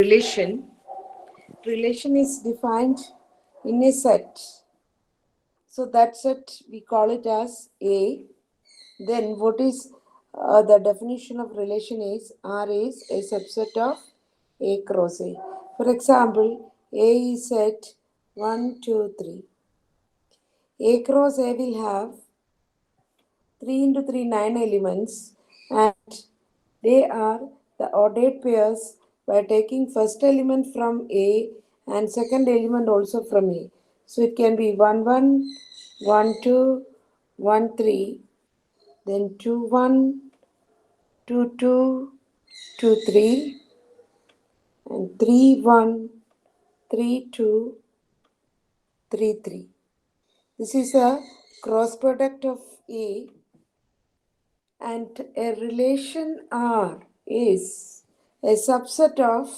relation. Relation is defined in a set. So that set we call it as A. Then what is the definition of relation is R is a subset of A cross A. For example, A is set 1, 2, 3. A cross A will have 3 into 3, 9 elements, and they are the ordered pairs by taking first element from A and second element also from A. So it can be 1 1, 1 2, 1 3, then 2 1, 2 2, 2 3, and 3 1, 3 2, 3 3. This is a cross product of A, and a relation R is a subset of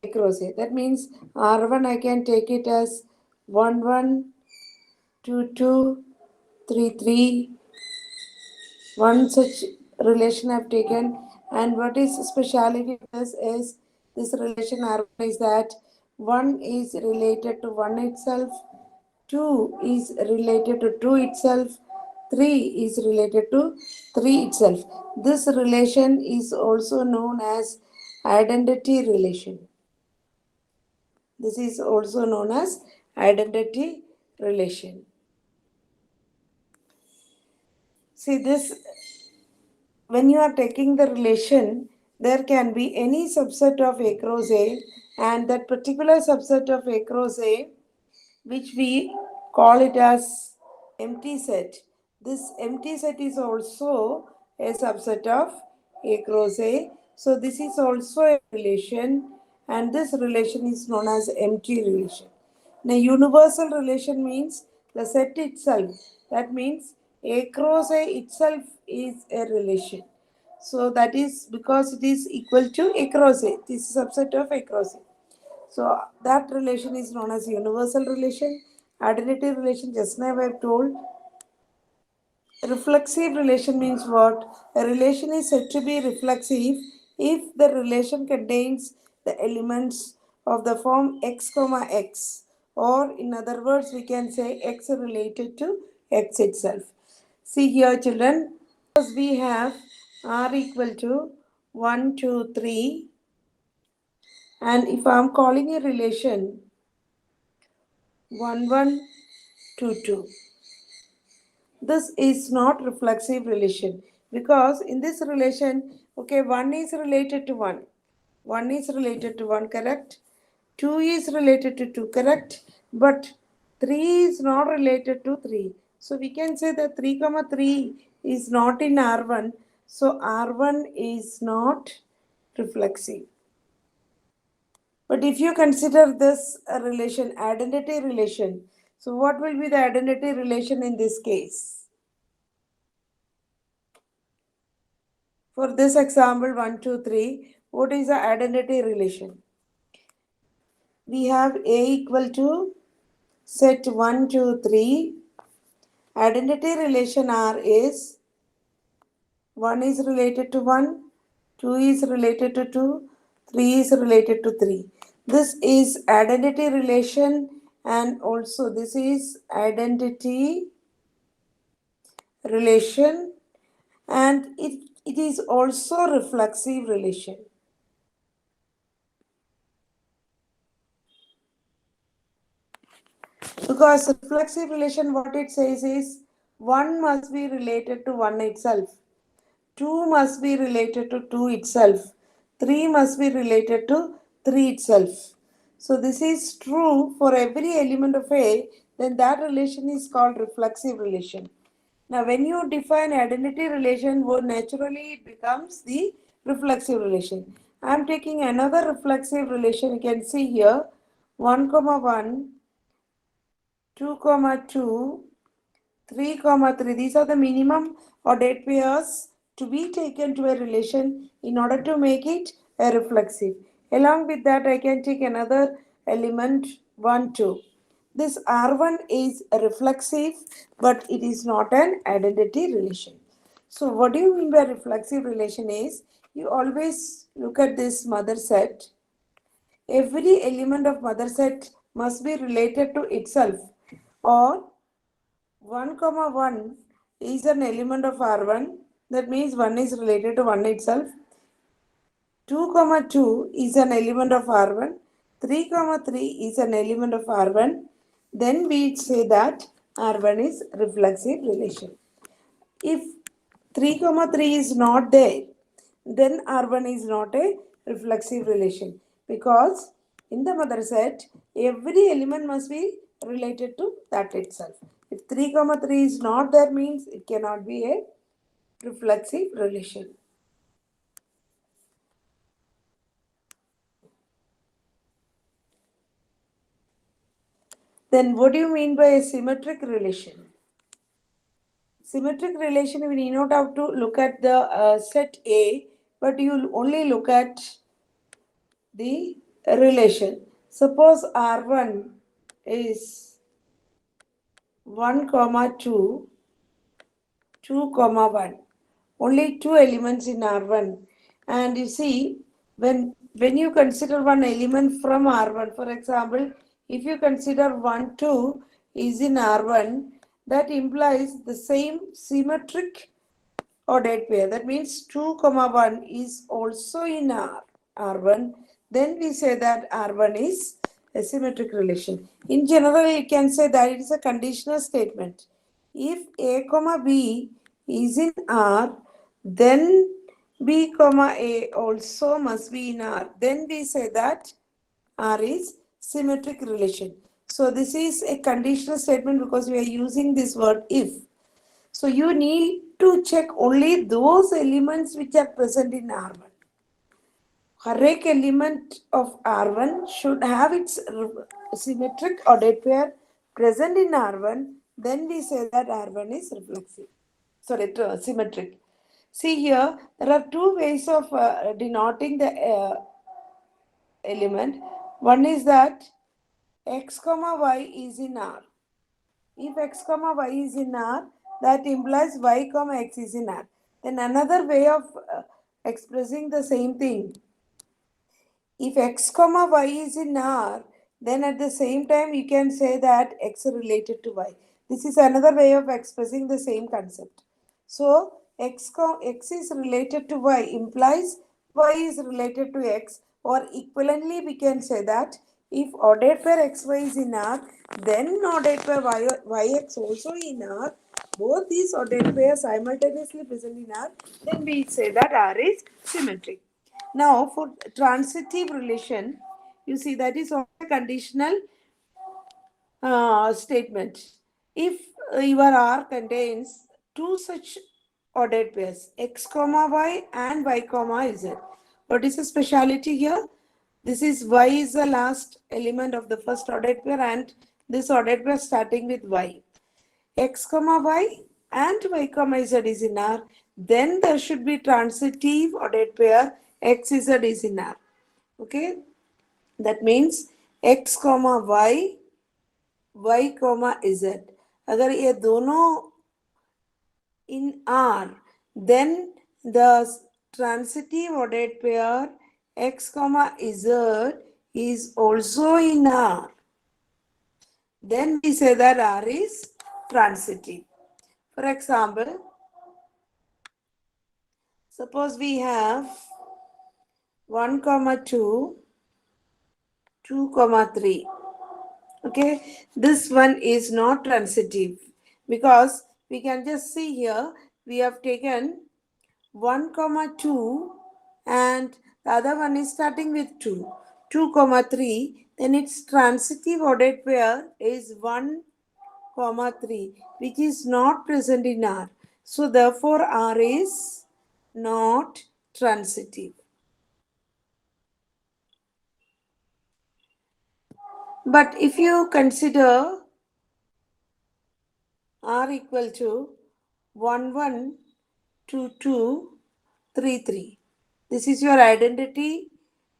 A cross A. That means R1 I can take it as 1 1, 2 2, 3 3. One such relation I've taken, and what is speciality of this is this relation R1 is that 1 is related to 1 itself, 2 is related to 2 itself, 3 is related to 3 itself. This relation is also known as identity relation. This is also known as identity relation. See this, when you are taking the relation, there can be any subset of A cross A, and that particular subset of A cross A, which we call it as empty set. This empty set is also a subset of A cross A. So this is also a relation, and this relation is known as empty relation. Now, universal relation means the set itself. That means A cross A itself is a relation. So that is because it is equal to A cross A. This is a subset of A cross A. So that relation is known as universal relation. Identity relation, just now I have told. Reflexive relation means what? A relation is said to be reflexive if the relation contains the elements of the form x comma x, or in other words we can say x related to x itself. See here children, we have r equal to 1 2 3, and if I am calling a relation 1 1 2 2, this is not reflexive relation, because in this relation, okay, 1 is related to 1, 1 is related to 1, correct, 2 is related to 2, correct, but 3 is not related to 3. So we can say that 3 comma 3 is not in R1, so R1 is not reflexive. But if you consider this a relation, identity relation, so what will be the identity relation in this case? For this example, 1, 2, 3, what is the identity relation? We have A equal to set 1, 2, 3. Identity relation R is 1 is related to 1, 2 is related to 2, 3 is related to 3. This is identity relation, and also this is identity relation, and it is also reflexive relation. Because reflexive relation, what it says is 1 must be related to 1 itself, 2 must be related to 2 itself, 3 must be related to 3 itself. So this is true for every element of A, then that relation is called reflexive relation. Now when you define identity relation, naturally it becomes the reflexive relation. I am taking another reflexive relation. You can see here 1 comma 1, 2 comma 2, 3 comma 3. These are the minimum ordered pairs to be taken to a relation in order to make it a reflexive. Along with that, I can take another element 1 2. This R1 is a reflexive, but it is not an identity relation. So what do you mean by reflexive relation is, you always look at this mother set. every element of mother set must be related to itself, or 1 comma 1 is an element of R1, that means 1 is related to 1 itself. 2 comma 2 is an element of R1, 3 comma 3 is an element of R1, then we say that R1 is reflexive relation. If 3 comma 3 is not there, then R1 is not a reflexive relation, because in the mother set every element must be related to that itself. If 3 comma 3 is not there, means it cannot be a reflexive relation. Then what do you mean by a symmetric relation? Symmetric relation, we need not have to look at the set A, but you only look at the relation. Suppose R1 is 1 comma 2, 2 comma 1. Only two elements in R1. And you see, when you consider one element from R1, for example, if you consider 1, 2 is in R1, that implies the same symmetric ordered pair. That means 2 comma 1 is also in R1. Then we say that R1 is a symmetric relation. In general, you can say that it is a conditional statement. If A comma B is in R, then B comma A also must be in R. Then we say that R is symmetric relation. So this is a conditional statement because we are using this word if. So you need to check only those elements which are present in R1. Harek element of R1 should have its symmetric ordered pair present in R1. Then we say that R1 is reflexive. Sorry, symmetric. See here, there are two ways of denoting the element. One is that x comma y is in R. If x comma y is in R, that implies y comma x is in R. Then another way of expressing the same thing, if x comma y is in R, then at the same time you can say that x is related to y. This is another way of expressing the same concept. So x is related to y implies y is related to x, or equivalently we can say that if ordered pair xy is in R, then ordered pair yx also in R, both these ordered pairs simultaneously present in R, then we say that R is symmetric. Now, for transitive relation, you see that is also a conditional statement. If your R contains two such ordered pairs, x comma y and y comma z. What is the speciality here? This is y is the last element of the first ordered pair, and this ordered pair starting with y. X comma y and y comma z is in R. Then there should be transitive ordered pair x z is in R. Okay, that means x comma y, y comma z. अगर ये दोनों in R, then the transitive ordered pair x comma z is also in R. Then we say that R is transitive. For example, suppose we have 1 comma 2, 2 comma 3. Okay, this one is not transitive because we can just see here we have taken 1 comma 2 and the other one is starting with 2, 2 comma 3, then its transitive ordered pair is 1 comma 3, which is not present in R. So therefore R is not transitive. But if you consider R equal to 1, 1, 2, 2, 3, 3. This is your identity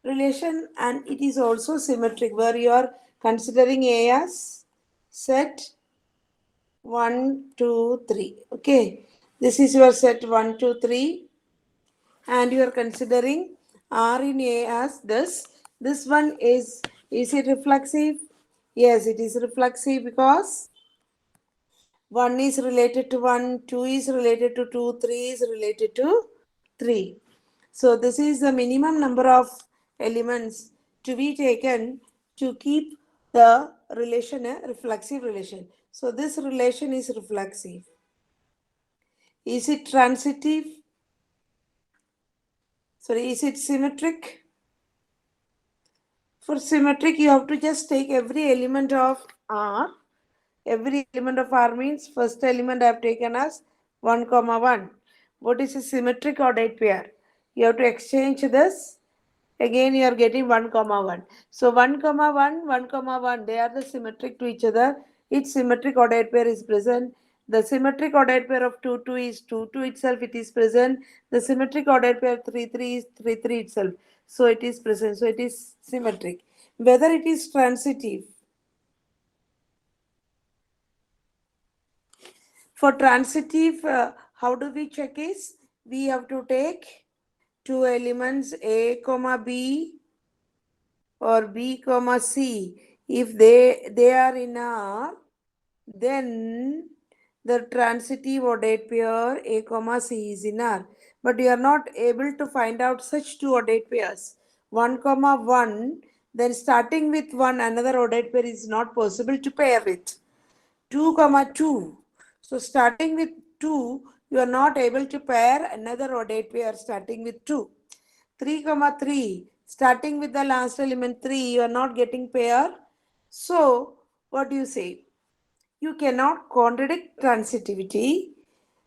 relation, and it is also symmetric where you are considering A as set 1, 2, 3. Okay, this is your set 1, 2, 3, and you are considering R in A as this. This one is it reflexive? Yes, it is reflexive because 1 is related to 1, 2 is related to 2, 3 is related to 3. So this is the minimum number of elements to be taken to keep the relation a reflexive relation. So this relation is reflexive. Is it transitive? Sorry, is it symmetric? For symmetric, you have to just take every element of R. Every element of R means first element I have taken as 1, comma 1. What is a symmetric ordered pair? You have to exchange this. Again, you are getting 1, comma 1. So 1, comma 1, 1, comma 1, they are the symmetric to each other. Each symmetric ordered pair is present. The symmetric ordered pair of 2, 2 is 2, 2 itself, it is present. The symmetric ordered pair 3, 3 is 3, 3 itself. So it is present. So it is symmetric. Whether it is transitive. For transitive, how do we check is? We have to take two elements A, comma B or B, comma C. If they are in R, then the transitive ordered pair A, comma C is in R. But you are not able to find out such two ordered pairs. 1, comma 1, then starting with 1, another ordered pair is not possible to pair with. 2, comma 2. So starting with 2, you are not able to pair another ordered pair starting with 2. 3, comma 3. Starting with the last element 3, you are not getting pair. So what do you say? You cannot contradict transitivity.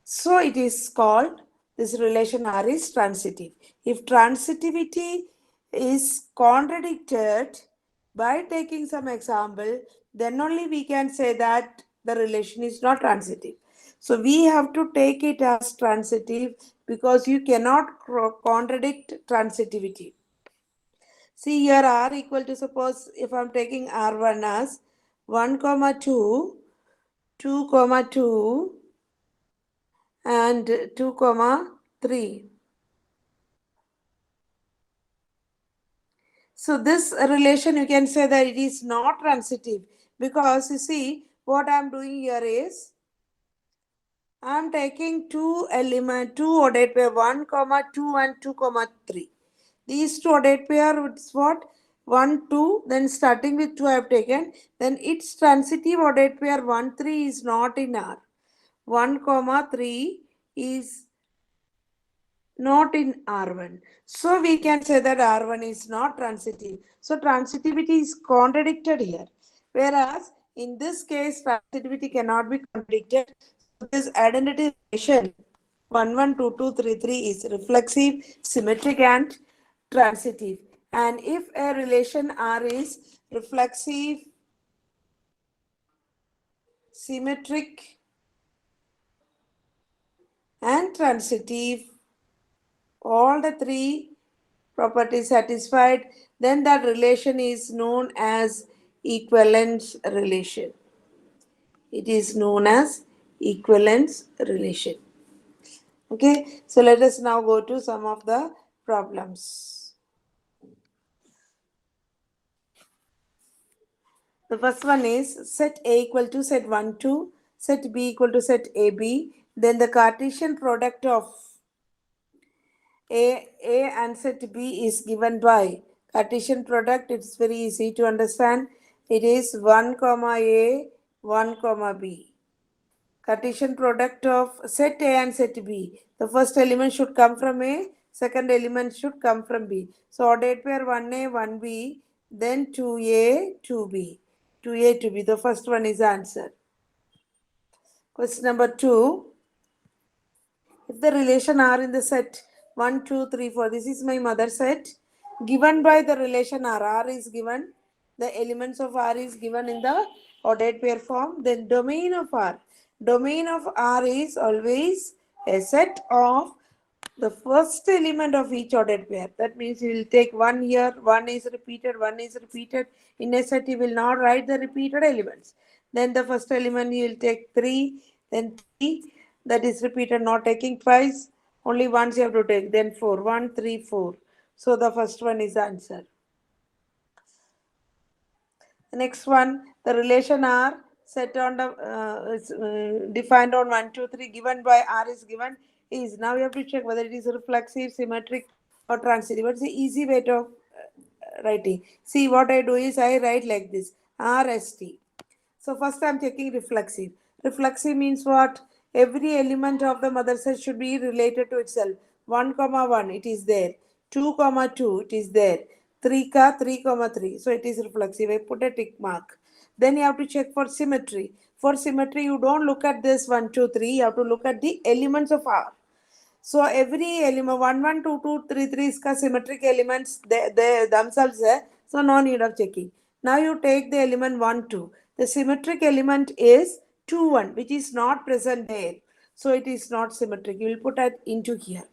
So it is called, this relation R is transitive. If transitivity is contradicted by taking some example, then only we can say that the relation is not transitive. So we have to take it as transitive because you cannot contradict transitivity. See here R equal to, suppose if I am taking R1 as 1, comma 2, 2, comma 2 and 2, comma 3. So this relation, you can say that it is not transitive because you see what I am doing here is I am taking two ordered pair 1, comma 2 and 2, comma 3. These two ordered pair is what? 1, 2, then starting with 2 I have taken, then its transitive ordered pair 1, 3 is not in R. 1, comma 3 is not in R1. So we can say that R1 is not transitive. So transitivity is contradicted here. Whereas in this case, transitivity cannot be contradicted. So this identity relation 1, 1, 2, 2, 3, 3 is reflexive, symmetric and transitive. And if a relation R is reflexive, symmetric and transitive, all the three properties satisfied, then that relation is known as equivalence relation. It is known as equivalence relation. Okay, so let us now go to some of the problems. The first one is set A equal to set 1, 2, set B equal to set AB, then the Cartesian product of A and set B is given by Cartesian product. It's very easy to understand. It is 1, comma A, 1, comma B. Cartesian product of set A and set B. The first element should come from A, second element should come from B. So ordered pair 1A, 1B, then 2A, 2B. 2A, 2B. The first one is answer. Question number 2. If the relation R in the set 1, 2, 3, 4, this is my mother set, given by the relation R, R is given, the elements of R is given in the ordered pair form, then domain of R. Domain of R is always a set of the first element of each ordered pair. That means you will take one here, one is repeated, one is repeated. In a set, you will not write the repeated elements. Then the first element you will take 3, then 3, that is repeated, not taking twice. Only once you have to take, then 4, 1, 3, 4. So the first one is answer. Next one, the relation R set on the defined on 1, 2, 3 given by R is given is. Now you have to check whether it is reflexive, symmetric or transitive. What's the easy way of writing? See, what I do is I write like this, RST. So first I'm checking reflexive. Reflexive means what? Every element of the mother set should be related to itself. 1 comma 1, it is there. 2 comma 2, it is there. 3 comma 3. So it is reflexive. I put a tick mark. Then you have to check for symmetry. For symmetry, you don't look at this 1, 2, 3. You have to look at the elements of R. So every element 1, 1, 2, 2, 3, 3 is symmetric elements they themselves है. So no need of checking. Now you take the element 1, 2. The symmetric element is 2, 1, which is not present there. So it is not symmetric. You will put that into here.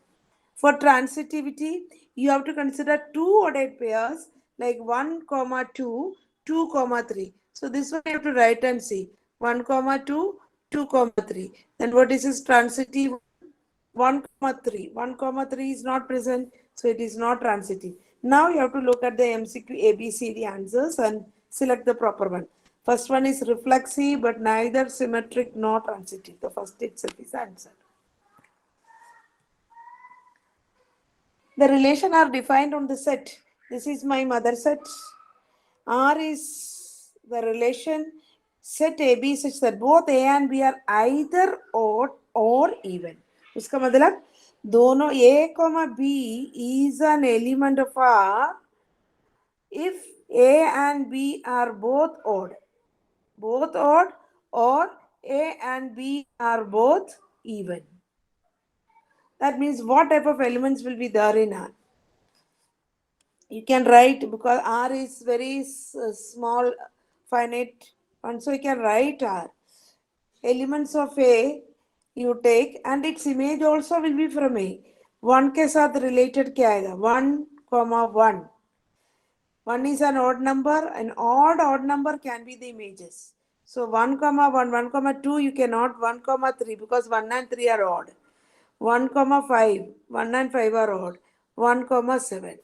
For transitivity, you have to consider two ordered pairs like 1 comma 2, 2 comma 3. So this one you have to write and see 1 comma 2, 2 comma 3. Then what is this transitive? 1 comma 3. 1 comma 3 is not present, so it is not transitive. Now you have to look at the MCQ ABCD answers and select the proper one. First one is reflexive but neither symmetric nor transitive. The first itself is answered. The relation are defined on the set. This is my mother set. R is the relation set AB such that both A and B are either odd or even. उसका मतलब दोनों A, B is an element of R if A and B are both odd or A and B are both even. That means what type of elements will be there in R? You can write because R is very small, finite, and so you can write R. Elements of A you take and its image also will be from A. 1 के साथ related क्या आएगा? 1 comma 1. 1 is an odd number, an odd number can be the images. So 1 comma 1, 1 comma 2 you cannot, 1 comma 3 because 1 and 3 are odd. 1 comma 5, 1 and 5 are odd. 1 comma 7.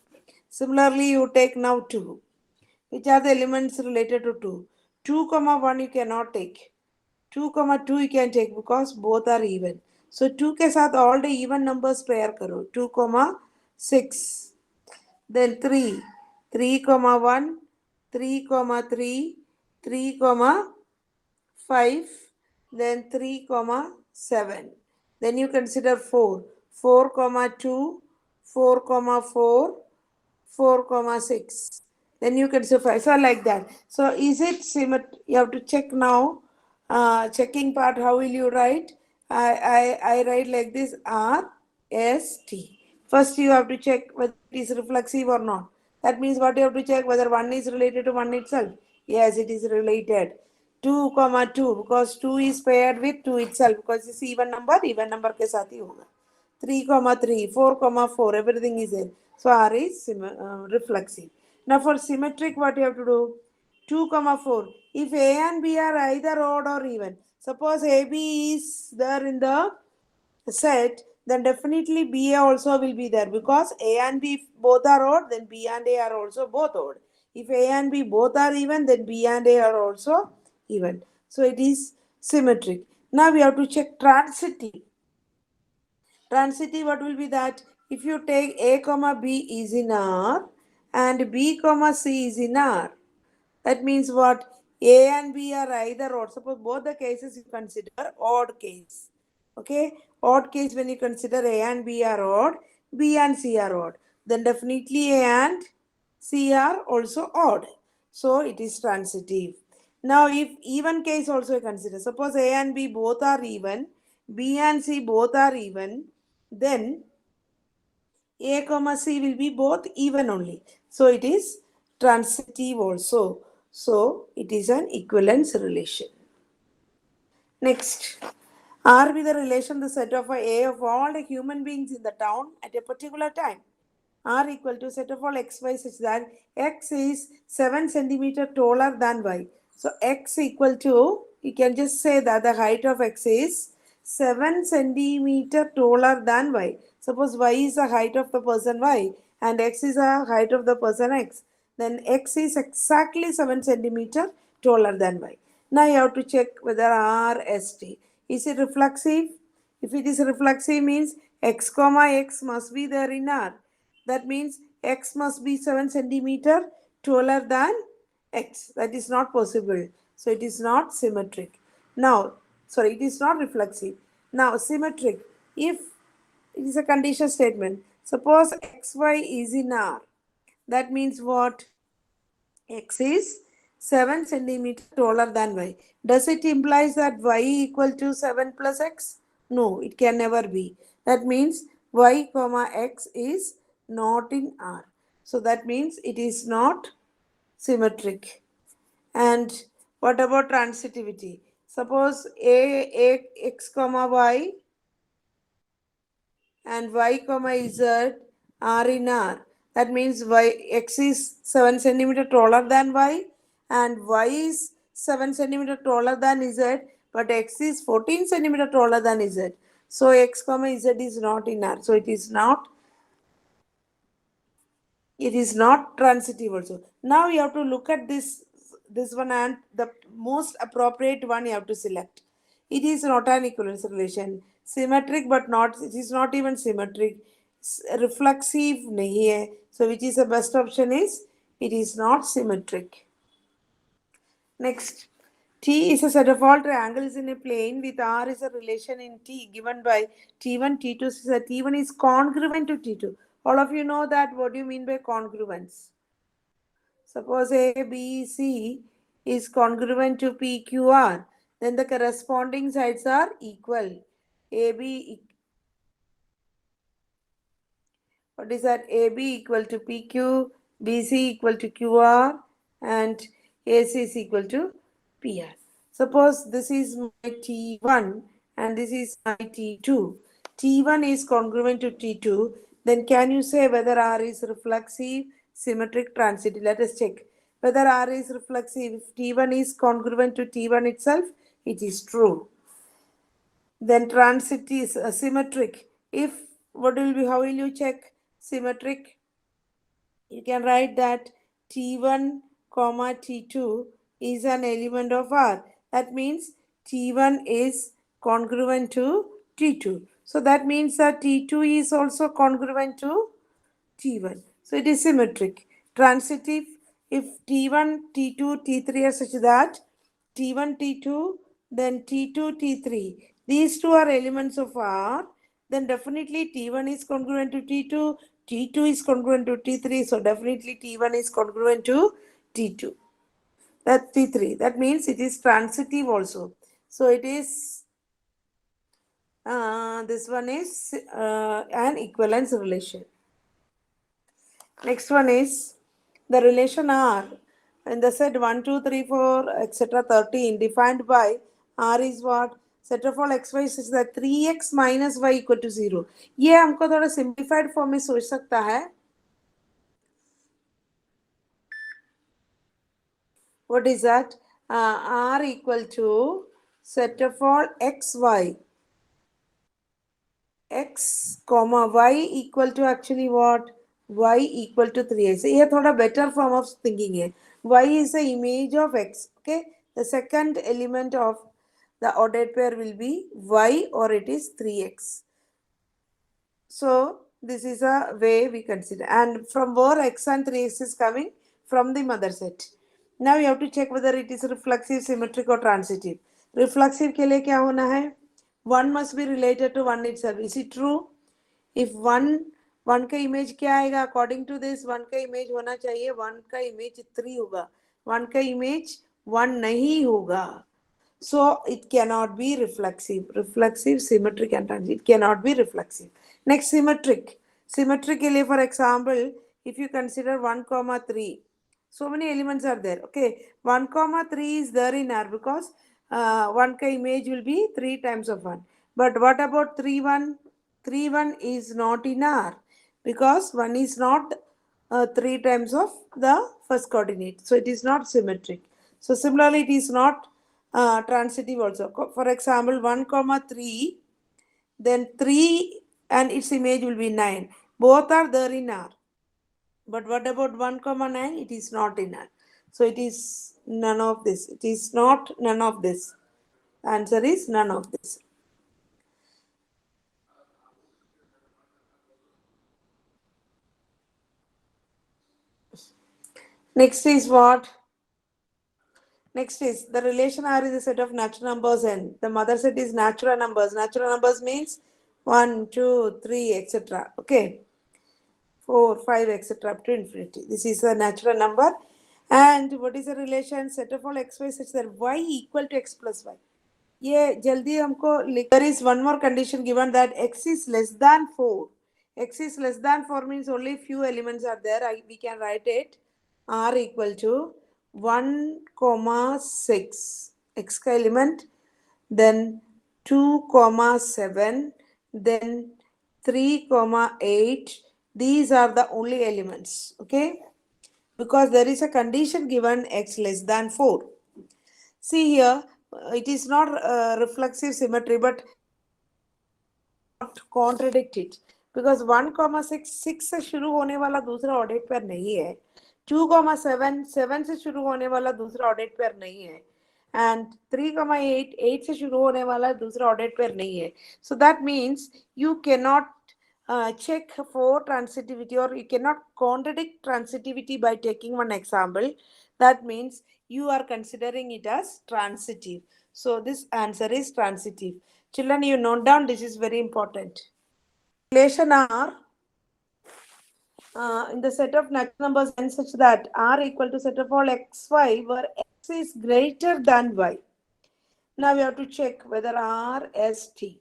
Similarly, you take now 2. Which are the elements related to 2? 2 comma 1 you cannot take. 2 comma 2 you can take because both are even. So 2 के साथ all the even numbers pair करो. 2 comma 6. Then 3. 3 comma 1. 3 comma 3. 3 comma 5. Then 3 comma 7. Then you consider 4. 4 comma 2. 4 comma 4. 4 comma 6. Then you can say 5. So like that. So is it symmetric? You have to check now. Checking part, how will you write? I write like this, R, S, T. First you have to check whether it is reflexive or not. That means what you have to check, whether 1 is related to 1 itself. Yes, it is related. 2 comma 2 because 2 is paired with 2 itself because it's even number के साथ ही होगा. 3 comma 3, 4 comma 4, everything is there. So R is reflexive. Now for symmetric, what you have to do? 2 comma 4. If A and B are either odd or even, suppose AB is there in the set, then definitely BA also will be there because A and B both are odd, then B and A are also both odd. If A and B both are even, then B and A are also even. So it is symmetric. Now we have to check transitive. Transitive, what will be that? If you take A comma B is in R and B comma C is in R, that means what? A and B are either odd. Suppose both the cases you consider odd case. Okay? Odd case when you consider A and B are odd, B and C are odd. Then definitely A and C are also odd. So it is transitive. Now if even case also you consider. Suppose A and B both are even, B and C both are even, then A comma C will be both even only. So it is transitive also. So it is an equivalence relation. Next, R be the relation, the set of A of all the human beings in the town at a particular time. R equal to set of all x, y such that x is 7 centimeter taller than y. So x equal to, you can just say that the height of x is 7 centimeter taller than y. Suppose y is the height of the person y and x is the height of the person x. then X is exactly 7 centimeter taller than Y. Now you have to check whether R, S, T. Is it reflexive? If it is reflexive means X comma X must be there in R. That means X must be 7 centimeter taller than X. That is not possible. So it is not symmetric. Now, sorry, it is not reflexive. Now, symmetric. If it is a conditional statement, suppose XY is in R. That means what? X is 7 centimeter taller than Y. Does it imply that Y equal to 7 plus X? No, it can never be. That means Y comma X is not in R. So that means it is not symmetric. And what about transitivity? Suppose A X comma Y and Y comma Z are in R. That means X is 7 centimeter taller than Y and Y is 7 centimeter taller than Z, but X is 14 centimeter taller than Z. So X comma Z is not in R. So it is not transitive also. Now you have to look at this one, and the most appropriate one you have to select. It is not an equivalence relation. Symmetric but not, it is not even symmetric. Reflexive nahi hai. So which is the best option is, it is not symmetric. Next, T is a set of all triangles in a plane with R is a relation in T given by T1, T2. So T1 is congruent to T2. All of you know that. What do you mean by congruence? Suppose A, B, C is congruent to P, Q, R. Then the corresponding sides are equal. AB, what is that? AB equal to PQ, BC equal to QR, and AC is equal to PR. Suppose this is my T1 and this is my T2. T1 is congruent to T2. Then can you say whether R is reflexive, symmetric, transitive? Let us check. Whether R is reflexive, if T1 is congruent to T1 itself, it is true. Then transit is symmetric. If, what will be, how will you check symmetric? You can write that T1 comma T2 is an element of R. That means T1 is congruent to T2. So that means that T2 is also congruent to T1. So it is symmetric. Transitive, if T1, T2, T3 are such that T1, T2, then T2, T3. These two are elements of R. Then definitely T1 is congruent to T2, T2 is congruent to T3. So definitely T1 is congruent to T2. That's T3. That means it is transitive also. So it is, this one is an equivalence relation. Next one is the relation R in the set 1, 2, 3, 4, etc. 13 defined by R is what? Set of all xy such that 3x minus y equal to 0. ये हमको थोड़ा simplified form में सोच सकता है. What is that? R equal to set of all xy. X comma y equal to actually what? Y equal to 3x. ये थोड़ा better form of thinking है. Y is the image of x. Okay. The second element of the ordered pair will be y, or it is 3x. So this is a way we consider. And from where x and 3x is coming? From the mother set. Now you have to check whether it is reflexive, symmetric or transitive. Reflexive के लिए क्या होना है? One must be related to one itself. Is it true? If one का image क्या आएगा? According to this, one का image होना चाहिए. One का image 3 होगा. One का image 1 नहीं होगा. So it cannot be reflexive. Reflexive, symmetric and transitive. It cannot be reflexive. Next, symmetric. Symmetric के लिए, for example, if you consider 1, 3. So many elements are there. Okay, 1, 3 is there in R because 1 ka image will be 3 times of 1. But what about 3, 1? 3, 1 is not in R because 1 is not 3 times of the first coordinate. So it is not symmetric. So similarly, it is not transitive also. For example, 1, 3, then 3 and its image will be 9. Both are there in R. But what about 1,9? It is not in R. So it is none of this. It is not none of this. Answer is none of this. Next is what? Next is the relation R is a set of natural numbers and the mother set is natural numbers. Natural numbers means 1, 2, 3, etc. Okay. 4, 5, etc. up to infinity. This is a natural number. And what is the relation? Set of all x, y such that y equal to x plus y. ये जल्दी हमको there is one more condition given that x is less than 4. X is less than 4 means only few elements are there. We can write it r equal to 1 comma 6 x का element, then 2 comma 7, then 3 comma 8. These are the only elements, okay, because there is a condition given x less than 4. See here, it is not reflexive symmetry, but not contradict it, because 1,6 6 से शुरू होने वाला दूसरा ऑर्डेट pair नहीं है, 2,7 7 से शुरू होने वाला दूसरा ऑर्डेट पेयर नहीं है, and 3,8 8 से शुरू होने वाला दूसरा ऑर्डेट पेयर नहीं है. So that means you cannot check for transitivity, or you cannot contradict transitivity by taking one example. That means you are considering it as transitive. So this answer is transitive. Children, you note down, this is very important. Relation R in the set of natural numbers n such that R equal to set of all xy where x is greater than y. Now we have to check whether R is T.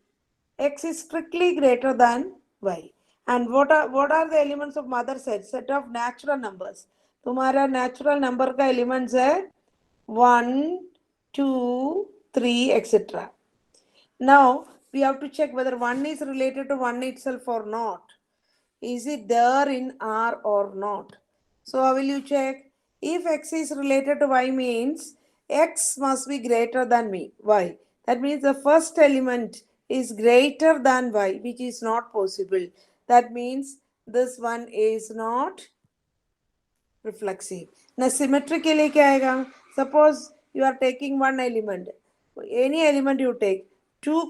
X is strictly greater than y. And what are the elements of mother set? Set of natural numbers. तुम्हारा natural number का elements है 1, 2, 3, etc. Now we have to check whether 1 is related to 1 itself or not. Is it there in R or not? So how will you check? If x is related to y means x must be greater than y. That means the first element is greater than y, which is not possible. That means this one is not reflexive. Now symmetry के लिए क्या आएगा? Suppose you are taking one element. Any element you take, 2,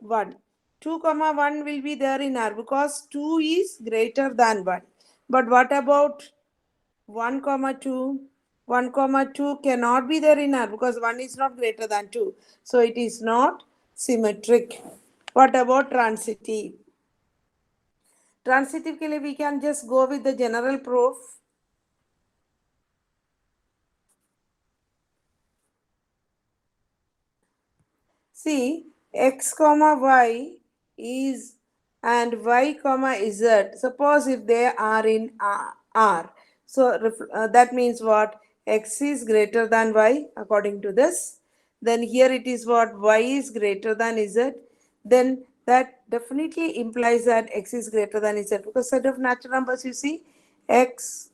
1. 2, 1 will be there in R because 2 is greater than 1. But what about 1, 2? 1, 2 cannot be there in R because 1 is not greater than 2. So it is not symmetric. What about transitive? Transitive के लिए we can just go with the general proof. See, x comma y is and y comma z. Suppose if they are in R. So that means what? X is greater than y according to this. Then here it is what? Y is greater than z. Then that definitely implies that x is greater than z, because set of natural numbers you see x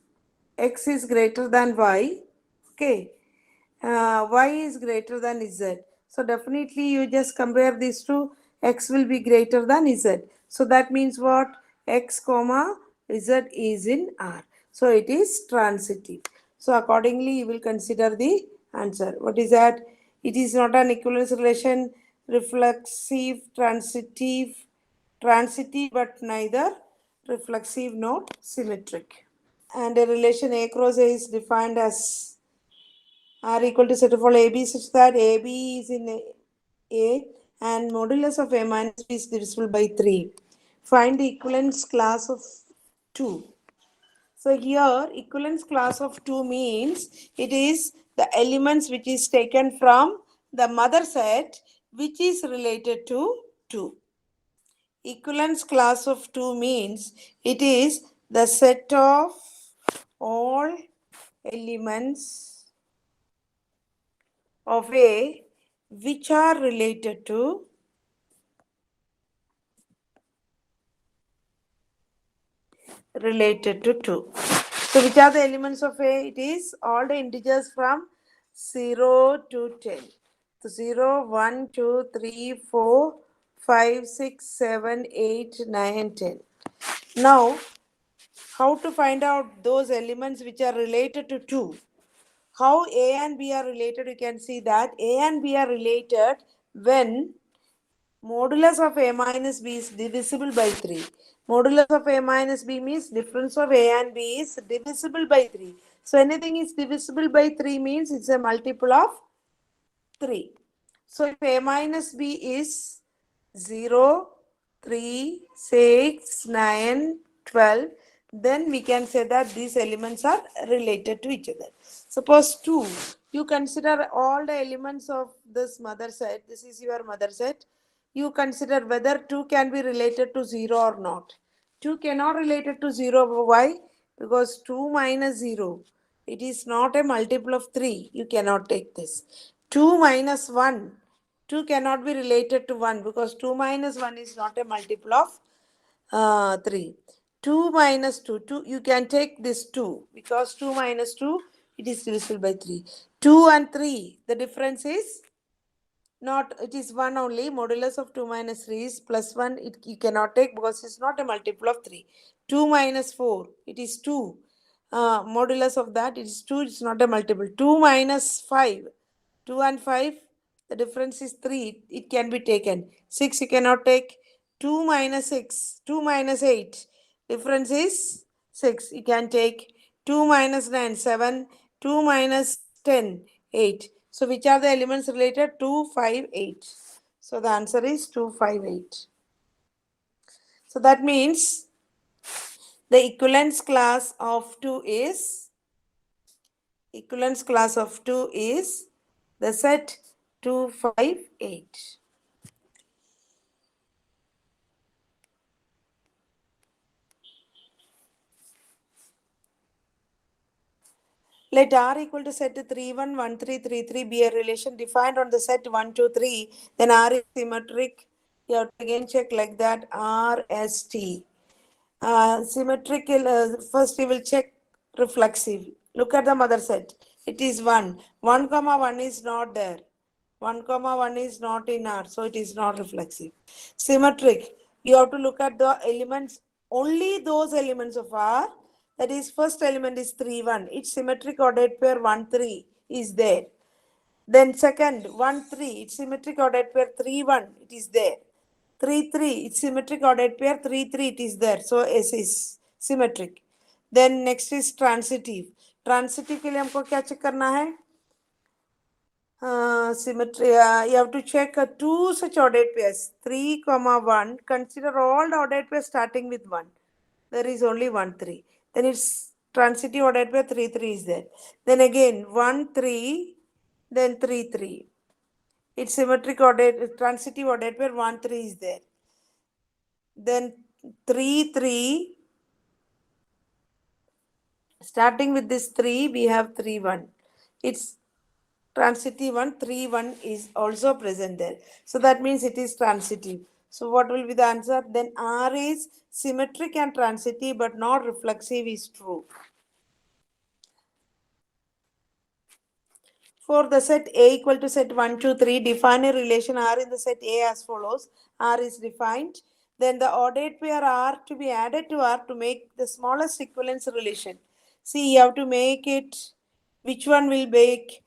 is greater than y. Okay. Y is greater than z. So definitely you just compare these two, x will be greater than z. So that means what? X comma z is in R. So it is transitive. So accordingly you will consider the answer. What is that? It is not an equivalence relation, reflexive, transitive, but neither reflexive nor symmetric. And a relation A cross A is defined as R equal to set of all AB such that AB is in A and modulus of A minus B is divisible by 3. Find the equivalence class of 2. So here equivalence class of 2 means it is the elements which is taken from the mother set which is related to 2. Equivalence class of 2 means it is the set of all elements of A which are related to 2. So which are the elements of A? It is all the integers from 0 to 10. So 0, 1, 2, 3, 4, 5, 6, 7, 8, 9, 10. Now how to find out those elements which are related to 2. How A and B are related, you can see that A and B are related when modulus of A minus B is divisible by 3. Modulus of A minus B means difference of A and B is divisible by 3. So anything is divisible by 3 means it's a multiple of 3. So if A minus B is 0, 3, 6, 9, 12, then we can say that these elements are related to each other. Suppose 2, you consider all the elements of this mother set. This is your mother set. You consider whether 2 can be related to 0 or not. 2 cannot related to 0. Why? Because 2 minus 0. It is not a multiple of 3. You cannot take this. 2 minus 1. 2 cannot be related to 1 because 2 minus 1 is not a multiple of 3. 2 minus 2. 2. You can take this 2 because 2 minus 2, it is divisible by 3. 2 and 3, the difference is not, it is 1 only. Modulus of 2 minus 3 is plus 1. You cannot take because it's not a multiple of 3. 2 minus 4, it is 2. Modulus of that, it is 2. It's not a multiple. 2 minus 5. 2 and 5, the difference is 3. It can be taken. 6 you cannot take. 2 minus 6. 2 minus 8. Difference is 6. You can take. 2 minus 9. 7. 2 minus 10. 8. So which are the elements related? 2, 5, 8. So the answer is 2, 5, 8. So that means the equivalence class of 2 is the set 2, 5, 8. Let R equal to set 3, 1, 1, 3, 3, 3 be a relation defined on the set 1, 2, 3. Then R is symmetric. You have to again check like that. R, S, T. Symmetrical, first we will check reflexive. Look at the mother set. It is 1. 1 comma 1 is not there. 1 comma 1 is not in R, so it is not reflexive. Symmetric, you have to look at the elements, only those elements of R. That is, first element is 3, 1. Its symmetric ordered pair 1, 3 is there. Then second, 1, 3. Its symmetric ordered pair 3, 1. It is there. 3, 3. Its symmetric ordered pair 3, 3. It is there. So S is symmetric. Then next is transitive. Transitive के लिए हमको क्या check करना है? Symmetry. You have to check two such ordered pairs. 3, 1. Consider all the ordered pairs starting with 1. There is only 1, 3. Then it's transitive ordered pair 3, 3 is there. Then again 1, 3. Then 3, 3. Its symmetric ordered, transitive ordered pair 1, 3 is there. Then 3, 3. Starting with this 3, we have 3, 1. Its transitive 1, 3, 1 is also present there. So that means it is transitive. So what will be the answer? Then R is symmetric and transitive but not reflexive is true. For the set A equal to set 1, 2, 3, define a relation R in the set A as follows. R is defined. Then the ordered pair R to be added to R to make the smallest equivalence relation. See, you have to make it, which one will make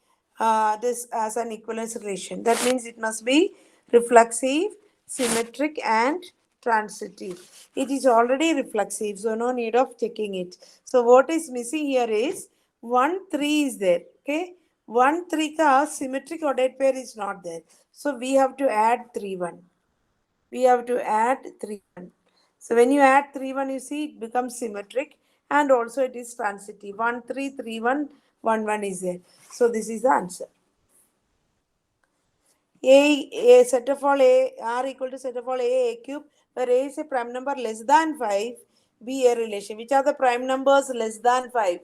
this as an equivalence relation. That means it must be reflexive, symmetric and transitive. It is already reflexive, so no need of checking it. So what is missing here is 1, 3 is there. Okay. 1, 3 ka symmetric ordered pair is not there. So we have to add 3, 1. We have to add 3, 1. So when you add 3, 1, you see it becomes symmetric and also it is transitive. 1, 3, 3, 1, 1, 1 is there. So this is the answer. A set of all A, R equal to set of all A cube, where A is a prime number less than 5, be a relation. Which are the prime numbers less than 5?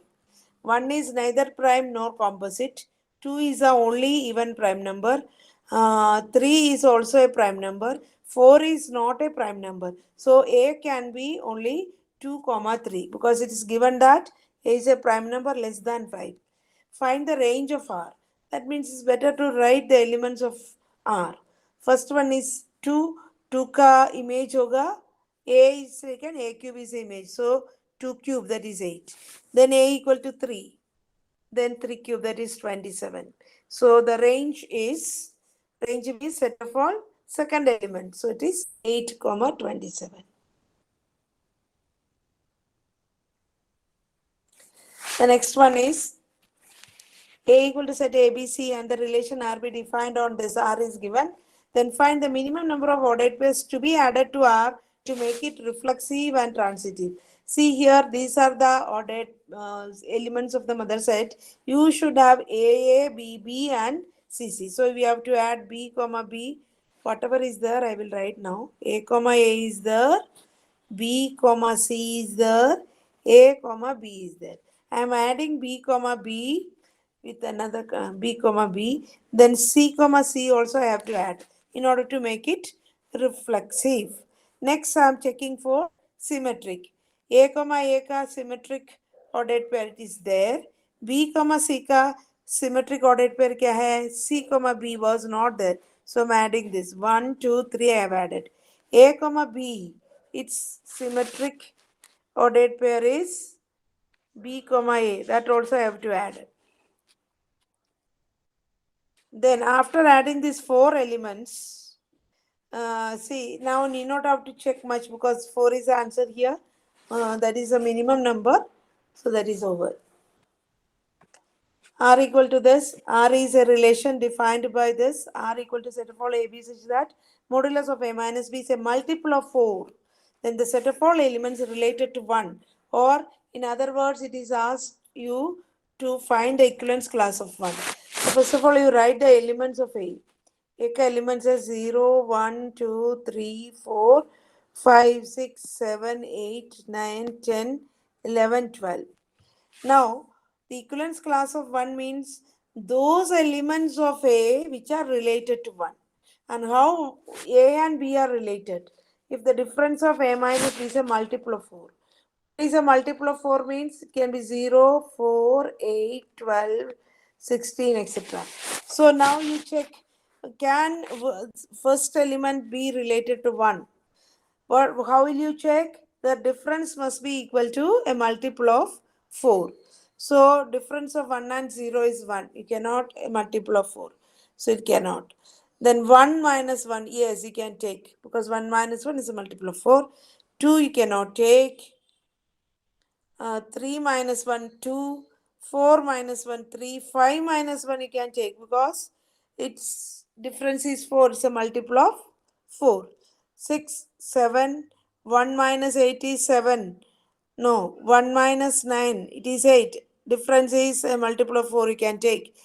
1 is neither prime nor composite. 2 is the only even prime number. 3 is also a prime number. 4 is not a prime number. So A can be only 2, 3 because it is given that A is a prime number less than 5. Find the range of R. That means it's better to write the elements of R. First one is 2. 2 ka image hoga. A is taken, A cube is image. So 2 cube, that is 8. Then A equal to 3. Then 3 cube, that is 27. So the range is set of all second element. So it is 8 comma 27. The next one is A equal to set ABC and the relation R be defined on this R is given. Then find the minimum number of ordered pairs to be added to R to make it reflexive and transitive. See here, these are the ordered elements of the mother set. You should have A, B, B and C, C. So we have to add B, comma B. Whatever is there, I will write now. A, comma A is there. B, comma C is there. A, comma B is there. I am adding B, comma B with another B, comma B. Then C, comma C also I have to add in order to make it reflexive. Next, I am checking for symmetric. A, comma A का symmetric ordered pair is there. B, comma C का symmetric ordered pair क्या है? C, comma B was not there. So I am adding this. 1, 2, 3 I have added. A, comma B, its symmetric ordered pair is B, comma A. That also I have to add. Then after adding these 4 elements, see, now need not have to check much because 4 is the answer here. That is the minimum number. So that is over. R equal to this. R is a relation defined by this. R equal to set of all AB such that modulus of A minus B is a multiple of 4. Then the set of all elements related to 1. Or in other words, it is asked you to find the equivalence class of 1. So first of all, you write the elements of A. A का elements are 0, 1, 2, 3, 4, 5, 6, 7, 8, 9, 10, 11, 12. Now, the equivalence class of 1 means those elements of A which are related to 1. And how A and B are related? If the difference of A minus B is a multiple of 4. What is a multiple of 4 means? It can be 0, 4, 8, 12, 16, etc. So now you check, can first element be related to 1? How will you check? The difference must be equal to a multiple of 4. So difference of 1 and 0 is 1. You cannot a multiple of 4. So it cannot. Then 1 minus 1, yes, you can take because 1 minus 1 is a multiple of 4. 2 you cannot take. 3 minus 1, 2. 4 minus 1, 3. 5 minus 1 you can take because its difference is 4. It's a multiple of 4. 6, 7. 1 minus 8 is 7. No, 1 minus 9, it is 8. Difference is a multiple of 4 you can take.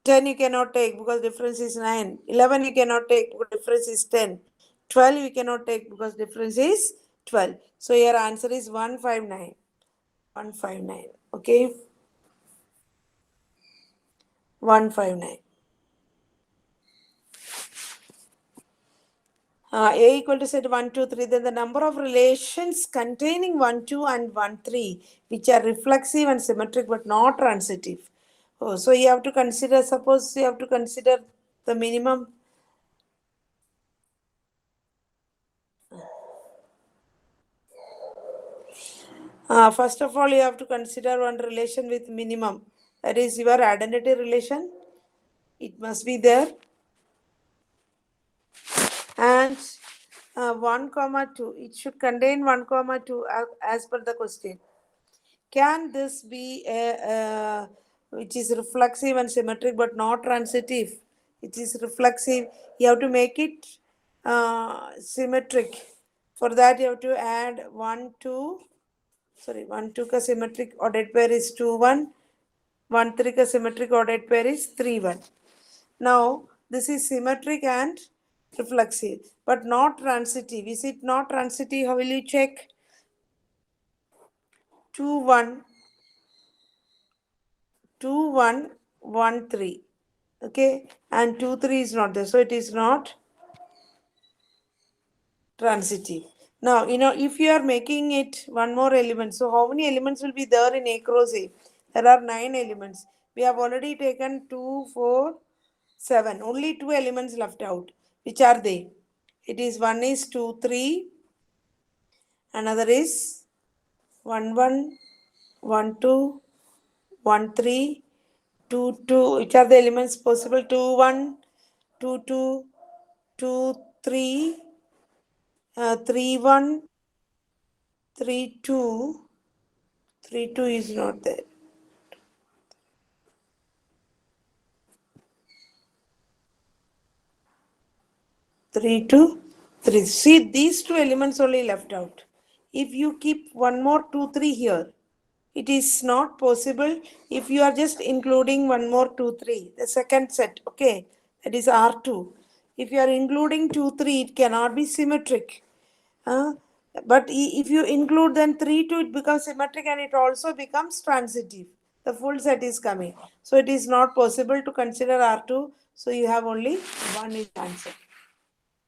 10 you cannot take because difference is 9. 11 you cannot take because difference is 10. 12 you cannot take because difference is 12. So your answer is 159. 159. Okay. 159. A equal to set 1, 2, 3. Then the number of relations containing 1, 2 and 1, 3 which are reflexive and symmetric but not transitive. Oh, so you have to consider, suppose you have to consider the minimum. First of all, you have to consider one relation with minimum. That is your identity relation. It must be there. And 1, comma 2. It should contain 1, comma 2 as per the question. Can this be a which is reflexive and symmetric but not transitive? It is reflexive. You have to make it symmetric. For that, you have to add 1, 2. Sorry, 1, 2 ka symmetric ordered pair is 2, 1. 1, 3 ka symmetric ordered pair is 3, 1. Now, this is symmetric and reflexive, but not transitive. Is it not transitive? How will you check? 2, 1, 2, 1, 1, 3. Okay, and 2, 3 is not there. So it is not transitive. Now, if you are making it one more element, so how many elements will be there in A cross A? There are 9 elements. We have already taken 2, 4, 7. Only 2 elements left out. Which are they? It is one is 2, 3. Another is 1, 1, 1, 2, 1, 3, 2, 2. Which are the elements possible? 2, 1, 2, 2, 2, 3, 3, 1, 3, 2. 3, 2 is not there. 3, 2, 3. See, these two elements only left out. If you keep one more 2, 3 here, it is not possible if you are just including one more 2, 3. The second set, okay, that is R2. If you are including 2, 3, it cannot be symmetric. But if you include then 3, 2, it becomes symmetric and it also becomes transitive. The full set is coming. So it is not possible to consider R2. So you have only one is answer.